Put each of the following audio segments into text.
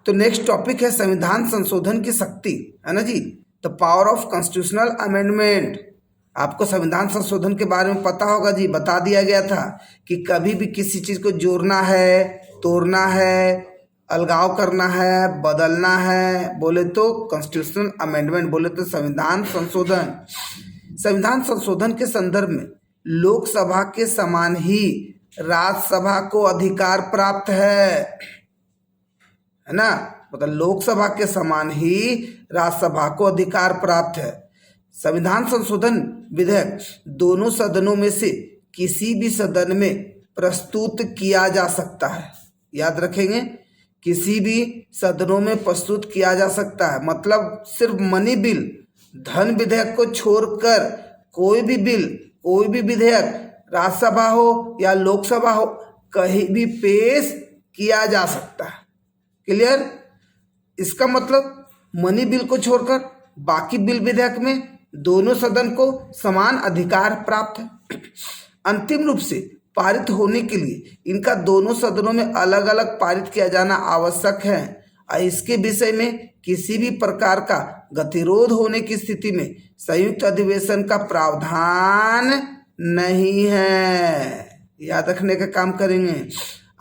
तो next topic है संविधान संशोधन की शक्ति, है ना जी। The power of constitutional amendment. आपको संविधान संशोधन के बारे में पता होगा जी, बता दिया गया था कि कभी भी किसी चीज़ को जोड़ना है, तोड़ना है, अलगाव करना है, बदलना है, बोले तो कॉन्स्टिट्यूशनल अमेंडमेंट, बोले तो संविधान संशोधन। संविधान संशोधन के संदर्भ में लोकसभा के समान ही राज्यसभा को अधिकार प्राप्त है ना। मतलब लोकसभा के समान ही राज्यसभा को अधिकार प्राप्त है। संविधान संशोधन विधेयक दोनों सदनों में से किसी भी सदन में प्रस्तुत किया जा सकता है। याद रखेंगे, किसी भी सदनों में प्रस्तुत किया जा सकता है। मतलब सिर्फ मनी बिल, धन विधेयक को छोड़कर कोई भी बिल, कोई भी विधेयक राज्यसभा हो या लोकसभा हो, कहीं भी पेश किया जा सकता है। क्लियर? इसका मतलब मनी बिल को छोड़कर बाकी बिल विधेयक में दोनों सदन को समान अधिकार प्राप्त है। अंतिम रूप से पारित होने के लिए इनका दोनों सदनों में अलग अलग पारित किया जाना आवश्यक है और इसके विषय में किसी भी प्रकार का गतिरोध होने की स्थिति में संयुक्त अधिवेशन का प्रावधान नहीं है। याद रखने का काम करेंगे।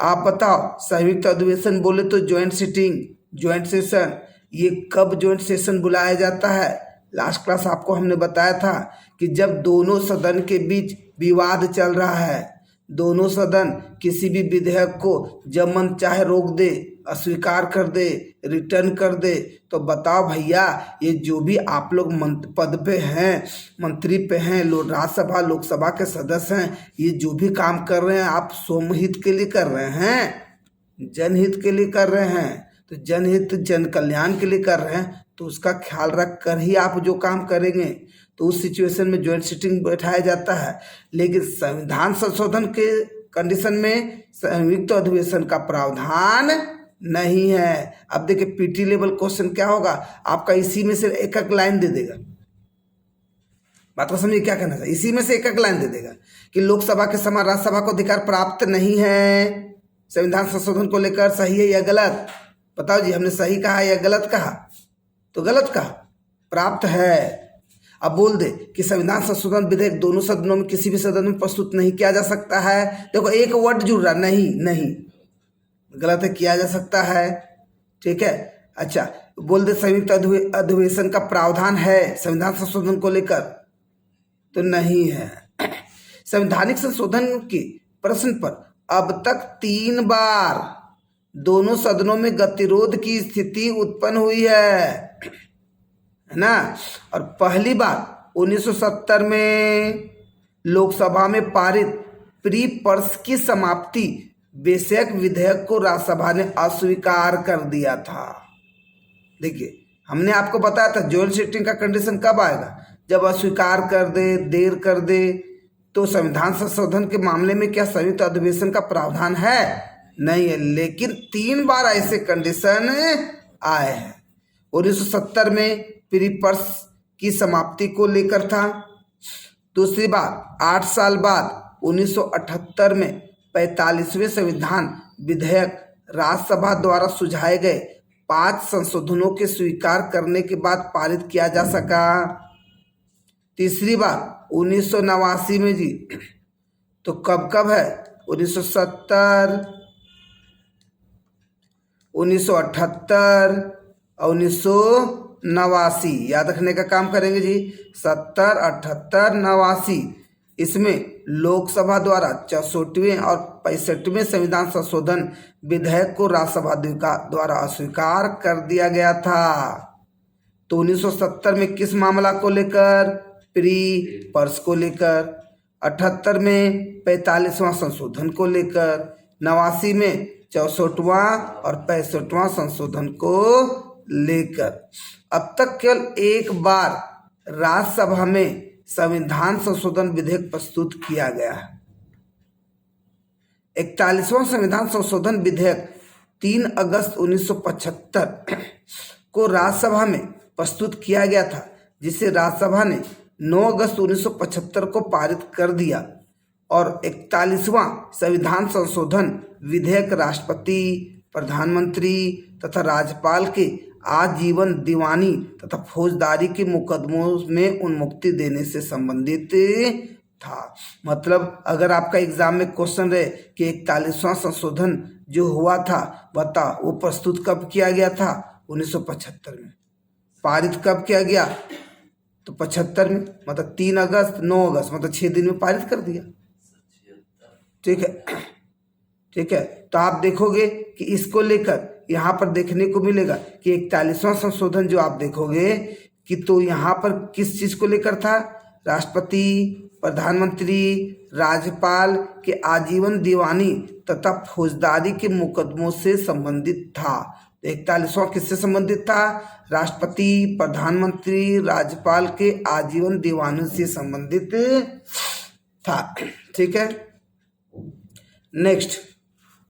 आप बताओ, संयुक्त अधिवेशन बोले तो ज्वाइंट सिटिंग, ज्वाइंट सेशन, ये कब ज्वाइंट सेशन बुलाया जाता है? लास्ट क्लास आपको हमने बताया था कि जब दोनों सदन के बीच विवाद चल रहा है, दोनों सदन किसी भी विधेयक को जब मन चाहे रोक दे, अस्वीकार कर दे, रिटर्न कर दे, तो बताओ भैया, ये जो भी आप लोग पद पे हैं, मंत्री पे हैं, राज्यसभा लोकसभा के सदस्य हैं, ये जो भी काम कर रहे हैं आप स्वहित के लिए कर रहे हैं, जनहित के लिए कर रहे हैं। तो जनहित जन कल्याण के लिए कर रहे हैं, तो उसका ख्याल रख कर ही आप जो काम करेंगे। तो उस सिचुएशन में ज्वाइंट सिटिंग बैठाया जाता है। लेकिन संविधान संशोधन के कंडीशन में संयुक्त अधिवेशन का प्रावधान नहीं है। अब देखिए, पीटी लेवल क्वेश्चन क्या होगा आपका, इसी में से एक एक लाइन दे देगा। बात को समझिए क्या कहना है। इसी में से एक एक लाइन दे देगा कि लोकसभा के समान राज्यसभा को अधिकार प्राप्त नहीं है। संविधान संशोधन को लेकर सही है या गलत? बताओ जी, हमने सही कहा या गलत कहा? तो गलत कहा, प्राप्त है। अब बोल दे कि संविधान संशोधन विधेयक दोनों सदनों में किसी भी सदन में प्रस्तुत नहीं किया जा सकता है। देखो एक वर्ड जुड़ रहा, नहीं, नहीं, गलत है, किया जा सकता है। ठीक है, अच्छा बोल दे संयुक्त अधिवेशन का प्रावधान है संविधान संशोधन को लेकर, तो नहीं है। संवैधानिक संशोधन के प्रश्न पर अब तक 3 बार दोनों सदनों में गतिरोध की स्थिति उत्पन्न हुई है ना। और पहली बार 1970 में लोकसभा में पारित प्री पर्स की समाप्ति विषयक विधेयक को राज्यसभा ने अस्वीकार कर दिया था। देखिए, हमने आपको बताया था ज्वाइंट सिटिंग का कंडीशन कब आएगा, जब अस्वीकार कर दे, देर कर दे। तो संविधान संशोधन के मामले में क्या संयुक्त अधिवेशन का प्रावधान है? नहीं है। लेकिन 3 बार ऐसे कंडीशन आए हैं। 1970 में प्री पर्स की समाप्ति को लेकर था। दूसरी बार 8 साल बाद 1978 में 45वें संविधान विधेयक राज्यसभा द्वारा सुझाए गए 5 संशोधनों के स्वीकार करने के बाद पारित किया जा सका। तीसरी बार 1989 में जी। तो कब कब है? 1970, 1978 और 1989। याद रखने का काम करेंगे जी, 70, 78, 89। इसमें लोकसभा द्वारा 64वें और 65वें संविधान संशोधन विधेयक को राज्यसभा द्वारा अस्वीकार कर दिया गया था। तो 1970 में किस मामला को लेकर? प्री पर्स को लेकर। 78 में 45वां संशोधन को लेकर। 89 में 64वां और 65वां संशोधन को लेकर। अब तक केवल एक बार राज्यसभा में संविधान संशोधन विधेयक प्रस्तुत किया गया है। 41वां संविधान संशोधन विधेयक 3 अगस्त 1975 को राज्यसभा में प्रस्तुत किया गया था, जिसे राज्यसभा ने 9 अगस्त 1975 को पारित कर दिया और 41वां संविधान संशोधन विधेयक राष्ट्रपति, प्रधानमंत्री तथा राज्यपाल के आजीवन दीवानी तथा फौजदारी के मुकदमों में उन्मुक्ति देने से संबंधित था। मतलब अगर आपका एग्जाम में क्वेश्चन रहे कि 41वां संशोधन जो हुआ था बता वो प्रस्तुत कब किया गया था, 1975 में। पारित कब किया गया, तो 75 में, मतलब 3 अगस्त 9 अगस्त, मतलब 6 दिन में पारित कर दिया। ठीक है, ठीक है। तो आप देखोगे कि इसको लेकर यहाँ पर देखने को मिलेगा कि 41वां संशोधन जो आप देखोगे कि तो यहाँ पर किस चीज को लेकर था, राष्ट्रपति, प्रधानमंत्री, राज्यपाल के आजीवन दीवानी तथा फौजदारी के मुकदमों से संबंधित था। 41वां किससे संबंधित था, राष्ट्रपति, प्रधानमंत्री, राज्यपाल के आजीवन दीवानी से संबंधित था। ठीक है, नेक्स्ट